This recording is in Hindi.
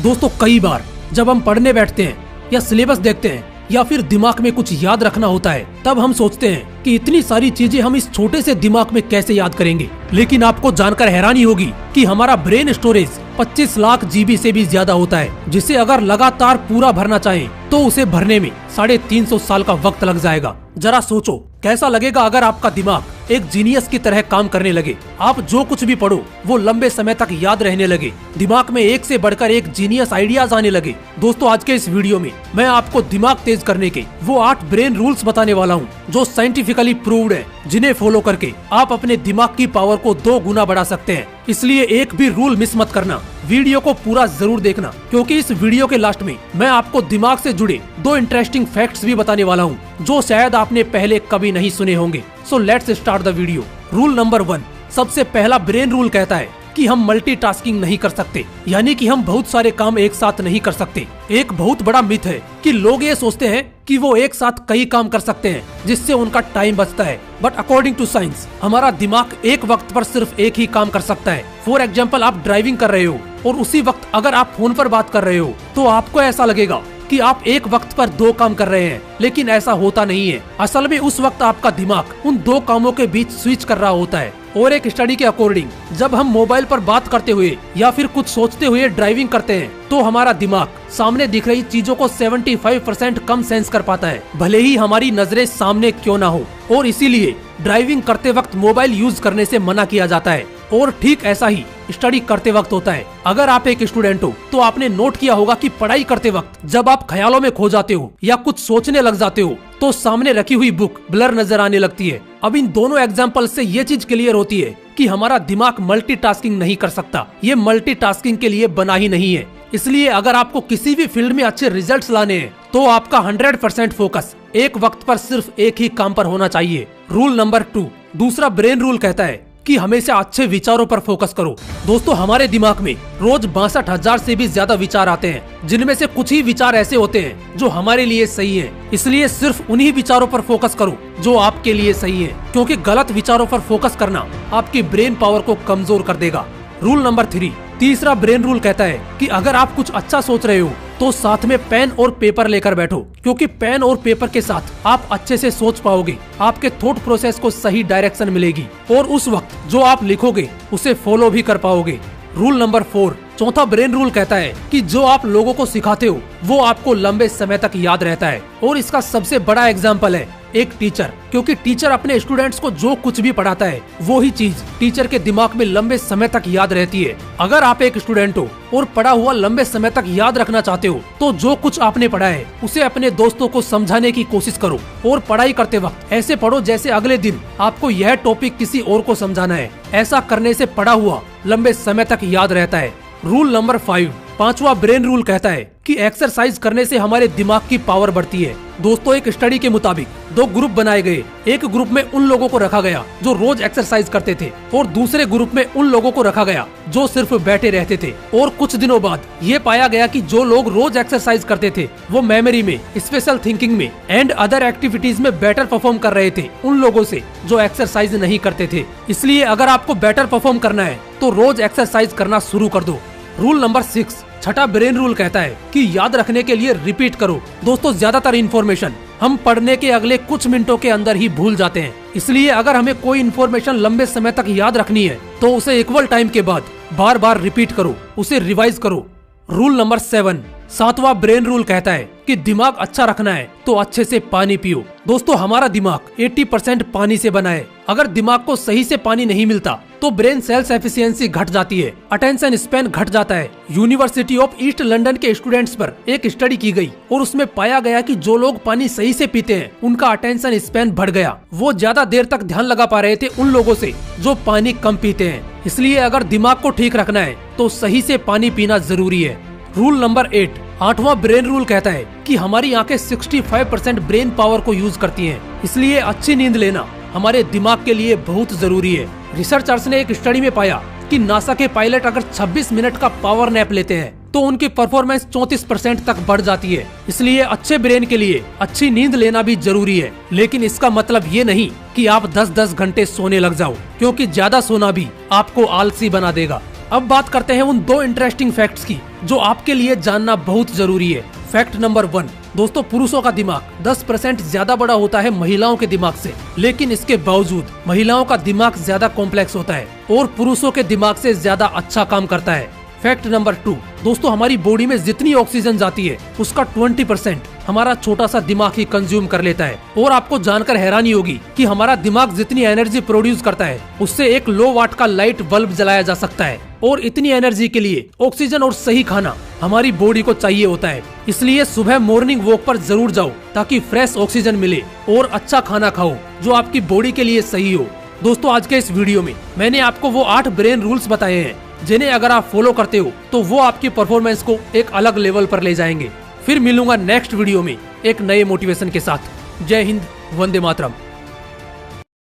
दोस्तों कई बार जब हम पढ़ने बैठते हैं या सिलेबस देखते हैं या फिर दिमाग में कुछ याद रखना होता है, तब हम सोचते हैं कि इतनी सारी चीजें हम इस छोटे से दिमाग में कैसे याद करेंगे। लेकिन आपको जानकर हैरानी होगी कि हमारा ब्रेन स्टोरेज 25 लाख जीबी से भी ज्यादा होता है, जिसे अगर लगातार पूरा भरना चाहें तो उसे भरने में 350 साल का वक्त लग जाएगा। जरा सोचो कैसा लगेगा अगर आपका दिमाग एक जीनियस की तरह काम करने लगे। आप जो कुछ भी पढ़ो वो लंबे समय तक याद रहने लगे, दिमाग में एक से बढ़कर एक जीनियस आइडियाज आने लगे। दोस्तों आज के इस वीडियो में मैं आपको दिमाग तेज करने के वो 8 ब्रेन रूल्स बताने वाला हूँ जो साइंटिफिकली प्रूव्ड है, जिन्हें फॉलो करके आप अपने दिमाग की पावर को 2 गुना बढ़ा सकते हैं। इसलिए एक भी रूल मिस मत करना, वीडियो को पूरा जरूर देखना, क्योंकि इस वीडियो के लास्ट में मैं आपको दिमाग से जुड़े 2 इंटरेस्टिंग फैक्ट्स भी बताने वाला हूँ जो शायद आपने पहले कभी नहीं सुने होंगे। So let's start the video. Rule number 1, सबसे पहला ब्रेन रूल कहता है कि हम मल्टीटास्किंग नहीं कर सकते, यानी कि हम बहुत सारे काम एक साथ नहीं कर सकते। एक बहुत बड़ा मिथ है कि लोग ये सोचते हैं कि वो एक साथ कई काम कर सकते हैं जिससे उनका टाइम बचता है, बट अकॉर्डिंग टू साइंस हमारा दिमाग एक वक्त पर सिर्फ एक ही काम कर सकता है। फॉर एग्जाम्पल, आप ड्राइविंग कर रहे हो और उसी वक्त अगर आप फोन पर बात कर रहे हो तो आपको ऐसा लगेगा कि आप एक वक्त पर 2 काम कर रहे हैं, लेकिन ऐसा होता नहीं है। असल में उस वक्त आपका दिमाग उन 2 कामों के बीच स्विच कर रहा होता है। और एक स्टडी के अकॉर्डिंग जब हम मोबाइल पर बात करते हुए या फिर कुछ सोचते हुए ड्राइविंग करते हैं तो हमारा दिमाग सामने दिख रही चीजों को 75% कम सेंस कर पाता है, भले ही हमारी नजरें सामने क्यों ना हो। और इसीलिए ड्राइविंग करते वक्त मोबाइल यूज करने से मना किया जाता है। और ठीक ऐसा ही स्टडी करते वक्त होता है। अगर आप एक स्टूडेंट हो तो आपने नोट किया होगा कि पढ़ाई करते वक्त जब आप ख्यालों में खो जाते हो या कुछ सोचने लग जाते हो तो सामने रखी हुई बुक ब्लर नजर आने लगती है। अब इन दोनों एग्जाम्पल से ये चीज क्लियर होती है कि हमारा दिमाग मल्टीटास्किंग नहीं कर सकता, ये मल्टीटास्किंग के लिए बना ही नहीं है। इसलिए अगर आपको किसी भी फील्ड में अच्छे रिजल्ट्स लाने हैं तो आपका 100% फोकस एक वक्त पर सिर्फ एक ही काम पर होना चाहिए। रूल नंबर 2, दूसरा ब्रेन रूल कहता है कि हमेशा अच्छे विचारों पर फोकस करो। दोस्तों हमारे दिमाग में रोज 62,000 से भी ज्यादा विचार आते हैं, जिनमें से कुछ ही विचार ऐसे होते हैं जो हमारे लिए सही हैं। इसलिए सिर्फ उन्हीं विचारों पर फोकस करो जो आपके लिए सही है, क्योंकि गलत विचारों पर फोकस करना आपकी ब्रेन पावर को कमजोर कर देगा। रूल नंबर 3, तीसरा ब्रेन रूल कहता है कि अगर आप कुछ अच्छा सोच रहे हो तो साथ में पेन और पेपर लेकर बैठो, क्योंकि पेन और पेपर के साथ आप अच्छे से सोच पाओगे, आपके थॉट प्रोसेस को सही डायरेक्शन मिलेगी और उस वक्त जो आप लिखोगे उसे फॉलो भी कर पाओगे। रूल नंबर 4, चौथा ब्रेन रूल कहता है कि जो आप लोगों को सिखाते हो वो आपको लंबे समय तक याद रहता है। और इसका सबसे बड़ा एग्जाम्पल है एक टीचर, क्योंकि टीचर अपने स्टूडेंट्स को जो कुछ भी पढ़ाता है वो ही चीज टीचर के दिमाग में लंबे समय तक याद रहती है। अगर आप एक स्टूडेंट हो और पढ़ा हुआ लंबे समय तक याद रखना चाहते हो तो जो कुछ आपने पढ़ा है उसे अपने दोस्तों को समझाने की कोशिश करो। और पढ़ाई करते वक्त ऐसे पढ़ो जैसे अगले दिन आपको यह टॉपिक किसी और को समझाना है। ऐसा करने से पढ़ा हुआ लंबे समय तक याद रहता है। रूल नंबर 5, पांचवा ब्रेन रूल कहता है कि एक्सरसाइज करने से हमारे दिमाग की पावर बढ़ती है। दोस्तों एक स्टडी के मुताबिक 2 ग्रुप बनाए गए। एक ग्रुप में उन लोगों को रखा गया जो रोज एक्सरसाइज करते थे और दूसरे ग्रुप में उन लोगों को रखा गया जो सिर्फ बैठे रहते थे। और कुछ दिनों बाद ये पाया गया कि जो लोग रोज एक्सरसाइज करते थे वो मेमोरी में, स्पेशल थिंकिंग में एंड अदर एक्टिविटीज में बेटर परफॉर्म कर रहे थे उन लोगों से जो एक्सरसाइज नहीं करते थे। इसलिए अगर आपको बेटर परफॉर्म करना है तो रोज एक्सरसाइज करना शुरू कर दो। रूल नंबर 6, छठा ब्रेन रूल कहता है कि याद रखने के लिए रिपीट करो। दोस्तों ज्यादातर इन्फॉर्मेशन हम पढ़ने के अगले कुछ मिनटों के अंदर ही भूल जाते हैं, इसलिए अगर हमें कोई इन्फॉर्मेशन लंबे समय तक याद रखनी है तो उसे इक्वल टाइम के बाद बार बार रिपीट करो, उसे रिवाइज करो। रूल नंबर 7, सातवां ब्रेन रूल कहता है कि दिमाग अच्छा रखना है तो अच्छे से पानी पियो। दोस्तों हमारा दिमाग 80% पानी से बना है। अगर दिमाग को सही से पानी नहीं मिलता तो ब्रेन सेल्स एफिशिएंसी घट जाती है, अटेंशन स्पैन घट जाता है। यूनिवर्सिटी ऑफ ईस्ट लंदन के स्टूडेंट्स पर एक स्टडी की गई और उसमें पाया गया कि जो लोग पानी सही से पीते हैं उनका अटेंशन स्पैन बढ़ गया। वो ज्यादा देर तक ध्यान लगा पा रहे थे उन लोगों से जो पानी कम पीते हैं। इसलिए अगर दिमाग को ठीक रखना है तो सही से पानी पीना जरूरी है। रूल नंबर 8, आठवां ब्रेन रूल कहता है कि हमारी आंखें 65% ब्रेन पावर को यूज करती हैं, इसलिए अच्छी नींद लेना हमारे दिमाग के लिए बहुत जरूरी है। रिसर्चर्स ने एक स्टडी में पाया कि नासा के पायलट अगर 26 मिनट का पावर नैप लेते हैं तो उनकी परफॉर्मेंस 34% तक बढ़ जाती है। इसलिए अच्छे ब्रेन के लिए अच्छी नींद लेना भी जरूरी है। लेकिन इसका मतलब ये नहीं कि आप 10-10 घंटे सोने लग जाओ, क्योंकि ज्यादा सोना भी आपको आलसी बना देगा। अब बात करते हैं उन 2 इंटरेस्टिंग फैक्ट्स की जो आपके लिए जानना बहुत जरूरी है। फैक्ट नंबर 1, दोस्तों पुरुषों का दिमाग 10% ज्यादा बड़ा होता है महिलाओं के दिमाग से, लेकिन इसके बावजूद महिलाओं का दिमाग ज्यादा कॉम्प्लेक्स होता है और पुरुषों के दिमाग से ज्यादा अच्छा काम करता है। फैक्ट नंबर 2, दोस्तों हमारी बॉडी में जितनी ऑक्सीजन जाती है उसका 20% हमारा छोटा सा दिमाग ही कंज्यूम कर लेता है। और आपको जानकर हैरानी होगी कि हमारा दिमाग जितनी एनर्जी प्रोड्यूस करता है उससे एक लो वाट का लाइट बल्ब जलाया जा सकता है। और इतनी एनर्जी के लिए ऑक्सीजन और सही खाना हमारी बॉडी को चाहिए होता है। इसलिए सुबह मॉर्निंग वॉक पर जरूर जाओ ताकि फ्रेश ऑक्सीजन मिले और अच्छा खाना खाओ जो आपकी बॉडी के लिए सही हो। दोस्तों आज के इस वीडियो में मैंने आपको वो 8 ब्रेन रूल्स बताए हैं जिन्हें अगर आप फॉलो करते हो तो वो आपकी परफॉर्मेंस को एक अलग लेवल पर ले जाएंगे। फिर मिलूंगा नेक्स्ट वीडियो में एक नए मोटिवेशन के साथ। जय हिंद, वंदे मातरम।